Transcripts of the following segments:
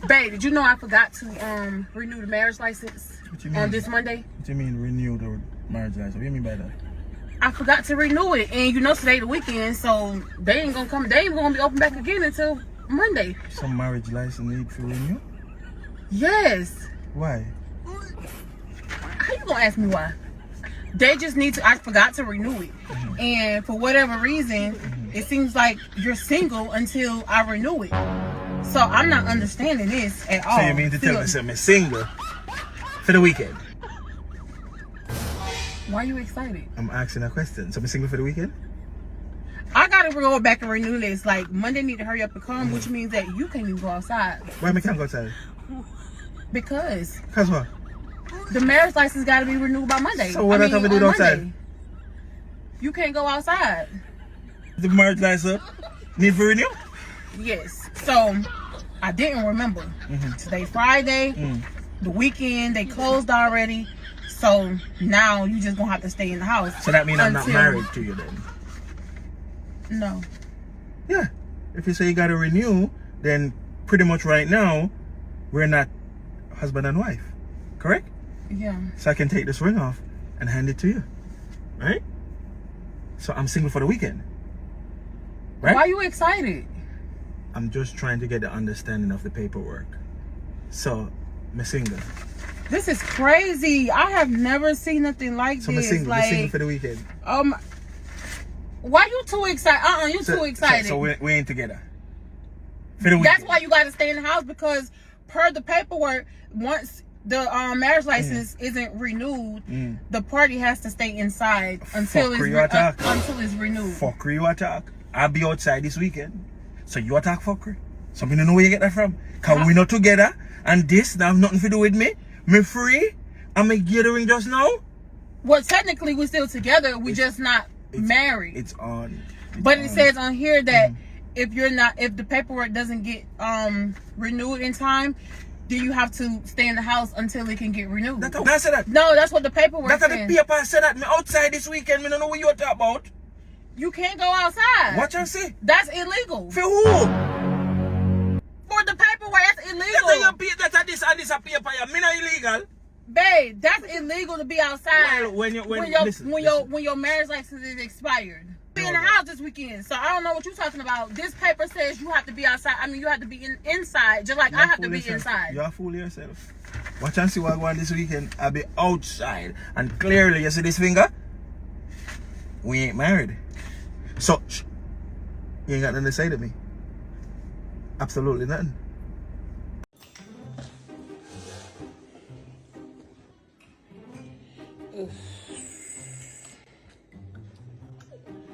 Babe, did you know I forgot to renew the marriage license on this Monday? What do you mean renew the marriage license? What do you mean by that? I forgot to renew it, and you know today the weekend, so they ain't gonna come. They ain't gonna be open back again until Monday. Some marriage license need to renew? Yes. Why? How you gonna ask me why? They just need to. I forgot to renew it, and for whatever reason, it seems like you're single until I renew it. So I'm not understanding this at all. So you mean to tell me I'm single for the weekend? Why are you excited? I'm asking a question. So I'm single for the weekend? I gotta go back and renew this. Like Monday need to hurry up and come, which means that you can't even go outside. Why I can't go outside? Because what? the marriage license gotta be renewed by Monday. So what I have to do outside? You can't go outside. The marriage license need for renew? Yes. So I didn't remember. Today Friday, the weekend they closed already. So now you just gonna have to stay in the house. So that means I'm not married to you then? No. Yeah. If you say you gotta renew, then pretty much right now we're not husband and wife. Correct? Yeah. So I can take this ring off and hand it to you. Right? So I'm single for the weekend. Right? Why are you excited? I'm just trying to get the understanding of the paperwork. So I'm single. This is crazy. I have never seen nothing like So this. I'm single for the weekend. Why you too excited? You too excited. So we ain't together. For the weekend. That's why you got to stay in the house, because per the paperwork, once the marriage license isn't renewed, the party has to stay inside until it's renewed. Fuckery you attack. I'll be outside this weekend. So you attack fuckery. So I don't know where you get that from. Cause we not together and this now have nothing to do with me. Me free. I'm a gathering just now. Well, technically we're still together. We're just not married. It says on here that if the paperwork doesn't get renewed in time, then you have to stay in the house until it can get renewed. That's that. No, that's what the paperwork says. That's what the paper said that me outside this weekend. Me don't know what you're talking about. You can't go outside. What you say? That's illegal. For who? For the paperwork, that's illegal. That's a paper. Me not illegal. Babe, that's illegal to be outside. Well, when your marriage license is expired. Be in the house this weekend, so I don't know what you're talking about. This paper says you have to be outside. I mean, you have to be inside, just like I have to be inside. You're a fool yourself. Watch and see what I want this weekend. I'll be outside, and clearly, you see this finger? We ain't married. So, you ain't got nothing to say to me. Absolutely nothing.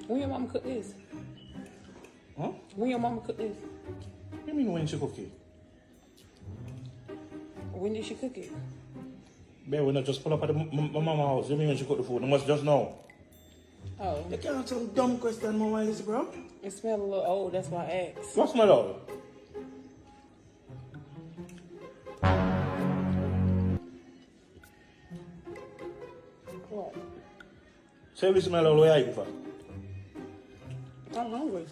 When your mama cook this? Huh? When your mama cook this? What do you mean when she cook it? When did she cook it? Babe, when I just pull up at my mama's house, you mean when she cook the food? I must just know. Oh. You can't ask some dumb question, Mama Alice, bro. It smells a little old, that's why I asked. What smell old? What? Say we smell old, where are you for? I'm hungry.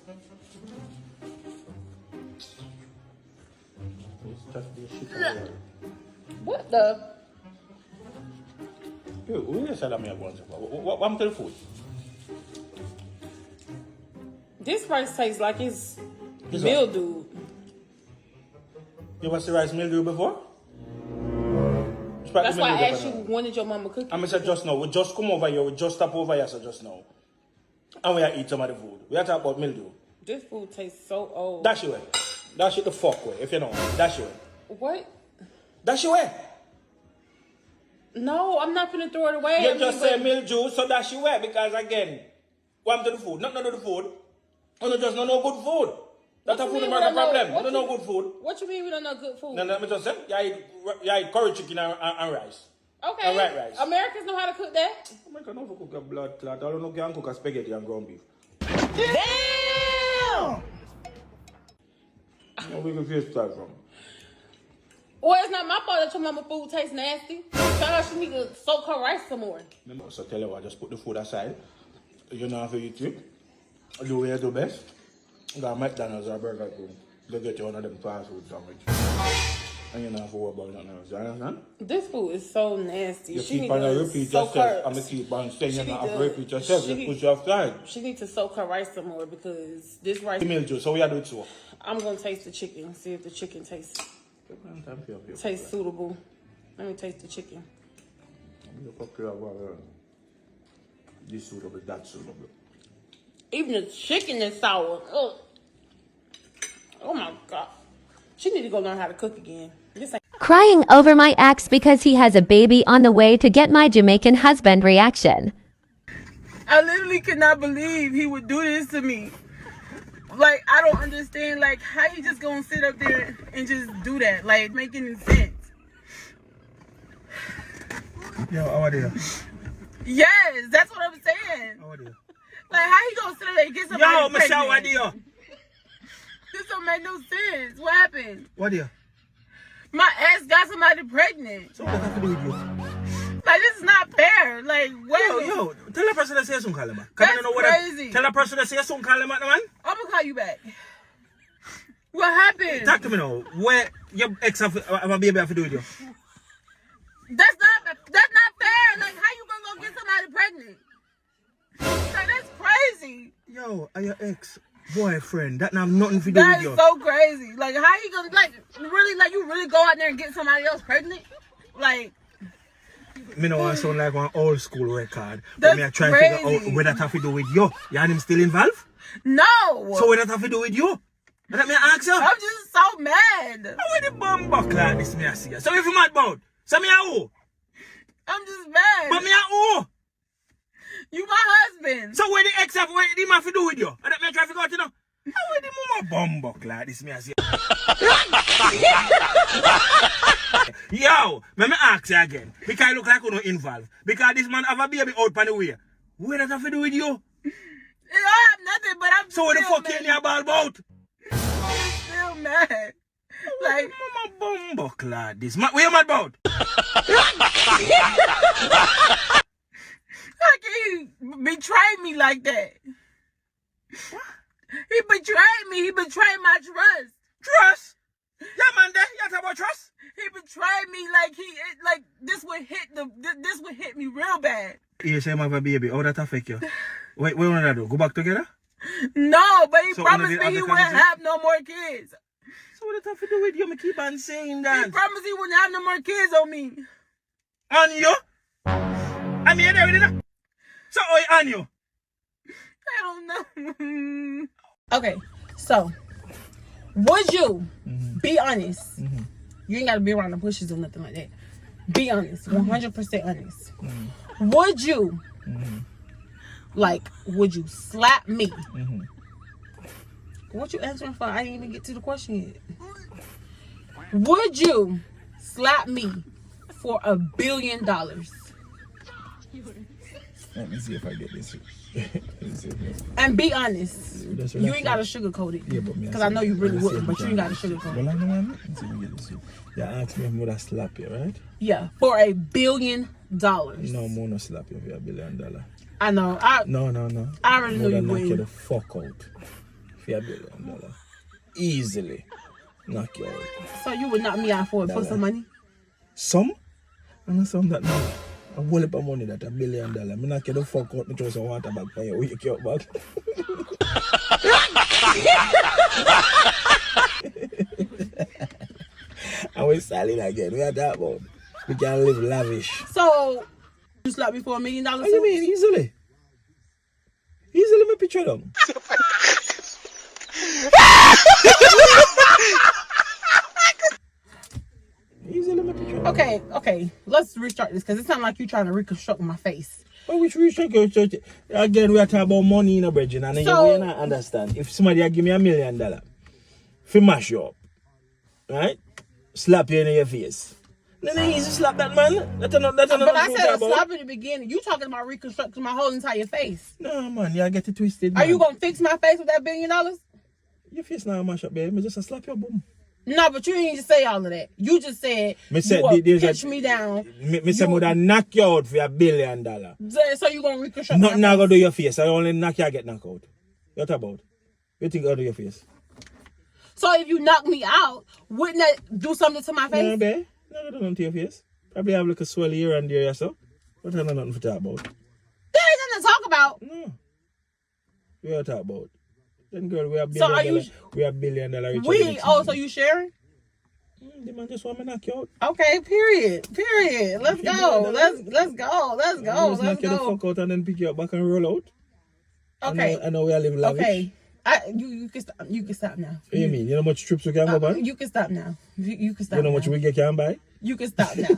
What the? Who you said that me about? What happened to the food? This rice tastes like it's mildew. You ever see rice mildew before? That's why I asked you, when did your mama cook it? I said just now, we just come over here, we just stop over here, so just now. And we are eat some of the food. We are talking about mildew. This food tastes so old. Dash your way. Dash it the fuck way, if you know. Dash your way. What? Dash your way. No, I'm not gonna throw it away. You just say mildew, so dash your way, because again, what happened to the food? Not none of the food. Oh, no, just no good food. That's a food is not a problem. We don't know good food. What you mean we don't know good food? No, let me just say, you eat curry chicken and rice. Okay. And white rice. Americans know how to cook that. Americans know how to cook a blood clot. I don't know how to cook a spaghetti and ground beef. Damn! Where you get start from? Well, it's not my fault that your mama food tastes nasty. Tell her she need to soak her rice some more. So tell you what, just put the food aside. You know how to eat it. Do what you do best. Go to McDonald's or Burger King. Go get you one of them fast food sandwiches. And you're not for about nothing else. You understand? This food is so nasty. You She keep on repeat soak yourself. her. I'm going to keep on saying She you're need not to- repeat yourself. she Just need- push you outside. She needs to soak her rice some more because this rice. Email juice. So we are doing so. I'm gonna taste the chicken. See if the chicken tastes suitable. Let me taste the chicken. This suitable, that suitable. Even the chicken is sour. Ugh. Oh my god. She need to go learn how to cook again. This ain't. Crying over my ex because he has a baby on the way to get my Jamaican husband reaction. I literally could not believe he would do this to me. Like, I don't understand, like, how you just gonna sit up there and just do that? Like, make any sense. Yo, how are you? Yes, that's what I'm saying. How are you? Like, how you gonna sit up there and get somebody Yo, pregnant? Michelle, what are you? This don't make no sense. What happened? What are you? My ex got somebody pregnant. So what have to do with you? Like, this is not fair. Like, what? Yo, tell the person that says some call him. That's crazy. Tell the person that says some call him, man. I'm gonna call you back. What happened? Talk to me now. Where your ex have a baby have to do with you? That's not fair. Like, how you gonna go get somebody pregnant? Like, that's crazy. Yo, are your ex boyfriend? That have nothing to do That with you. is so crazy. Like, how you gonna, like, really, like, you really go out there and get somebody else pregnant? Like, Me no want to sound like one old school record. That's But me I try to figure crazy. out where that have to do with you. You and him still involved? no. So where that have to do with you? Let me ask you. I'm just so mad. How would the bomb buck like this me I see you? So if you mad about, so me a who? I'm just mad. But me a who? You my husband. So where the ex have, where the have to do with you? And that me try to figure out, you know. How would the mama bomb buck like this me I see you? Yo, let me ask you again. Because you look like you not involved. Because this man have a baby out on the way. Where that have to do with you? It don't have nothing, but I'm just So where the still fuck you mad. in your ball about? I'm still mad. Like, Mama bumbuck lad this. Where you mad about? how can he betray me like that? He betrayed me. He betrayed my trust. Trust? Yeah man there, you talk about trust? He betrayed me like this would hit me real bad. You say you have a baby, how that affect you? Wait, what you wanna do? Go back together? No, but he So promised one of the me he other wouldn't conversations- have no more kids. So what that have to do with you? Me keep on saying He that. promised he wouldn't have no more kids on me. On you? I mean there with it. So on you? I don't know. Okay, so would you be honest? You ain't gotta be around the bushes or nothing like that. Be honest, 100% honest. Would you, would you slap me? What you answering for? I didn't even get to the question yet. Would you slap me for $1 billion? Let me see if I get this. And be honest. That's You ain't gotta sugarcoat it. Yeah, but me, Because I know you really I wouldn't, see but you ain't gotta sugarcoat it. Well, I know I'm let's see if we get this. You ask me if I would slap you, right? Yeah, for $1 billion. No, I'm gonna slap you for $1 billion. I know. No. I already know you knock you would. the fuck out for $1 billion. Easily knock you out. So you would knock me out for some money? Some? And some that now. A whole heap of money that $1 billion. I knock you the fuck out, me throw some water bag for you, wake you up back. And we're selling again. We are that about. We can live lavish. So you slap me for $1 million? What do you mean? Easily. Easily me picture them. Easily me picture them. Okay. Let's restart this because it sounds like you're trying to reconstruct my face. But which restructure? Again, we are talking about money in a bridging, and then So- you not understand. If somebody give me $1 million, fi mash you up, right? Slap you in your face. Then easy slap that man. That's not But I said a about. slap in the beginning. You talking about reconstructing my whole entire face. No man, you get it twisted. Are man. you gonna fix my face with that $1 billion? Your face now mash up, baby. Me just a slap your boom. No, but you didn't just say all of that. You just said Me said you gonna there's pitch me down. Me say would knock you out for $1 billion. So you gonna reconstruct Nothing my I face. gonna do your face. I only knock you, I get knocked out. What about? You think I'll do your face? So if you knock me out, wouldn't that do something to my face? No, babe. No, do nothing to your face. Probably have like a swell here and there or so. But I don't know nothing to talk about. There ain't nothing to talk about. No. We are talk about. Then girl, we are So are you? we are $1 billion rich. So you sharing? The man just want me knock you out. Okay, period. Let's go. Let's go. Just knock you the fuck out and then pick you up back and roll out. Okay. I know we are living lavish. Okay. You can stop. You can stop now. What do you mean? You know how much trips we can go buy? You can stop now. You can stop. You know how now. much wig you can buy? You can stop now.